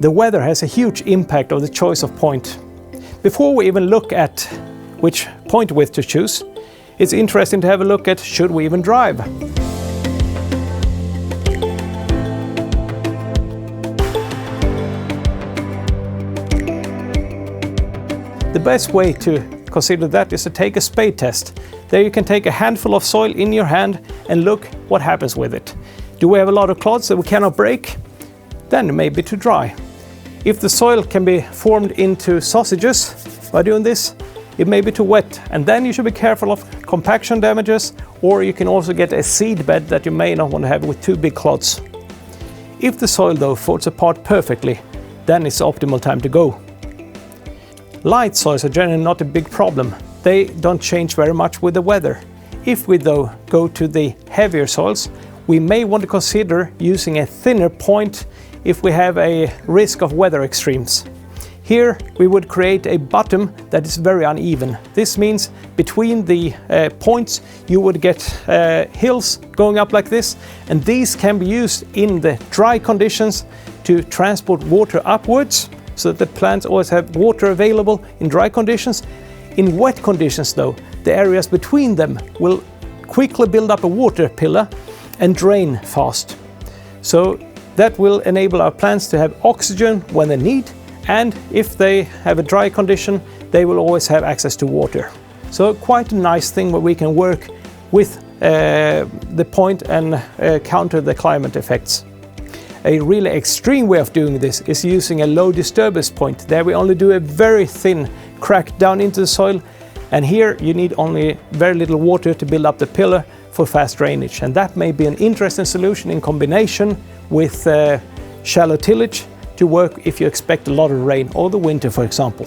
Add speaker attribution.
Speaker 1: The weather has a huge impact on the choice of point. Before we even look at which point width to choose, it's interesting to have a look at should we even drive. The best way to consider that is to take a spade test. There you can take a handful of soil in your hand and look what happens with it. Do we have a lot of clods that we cannot break? Then maybe to dry. If the soil can be formed into sausages by doing this, it may be too wet, and then you should be careful of compaction damages, or you can also get a seed bed that you may not want to have with too big clods. If the soil though falls apart perfectly, then it's the optimal time to go. Light soils are generally not a big problem. They don't change very much with the weather. If we though go to the heavier soils, we may want to consider using a thinner point if we have a risk of weather extremes. Here we would create a bottom that is very uneven. This means between the points you would get hills going up like this, and these can be used in the dry conditions to transport water upwards so that the plants always have water available in dry conditions. In wet conditions though, the areas between them will quickly build up a water pillar and drain fast. So that will enable our plants to have oxygen when they need, and if they have a dry condition, they will always have access to water. So quite a nice thing where we can work with the point and counter the climate effects. A really extreme way of doing this is using a low disturbance point. There we only do a very thin crack down into the soil, and here you need only very little water to build up the pillar for fast drainage, and that may be an interesting solution in combination with shallow tillage to work if you expect a lot of rain or the winter, for example.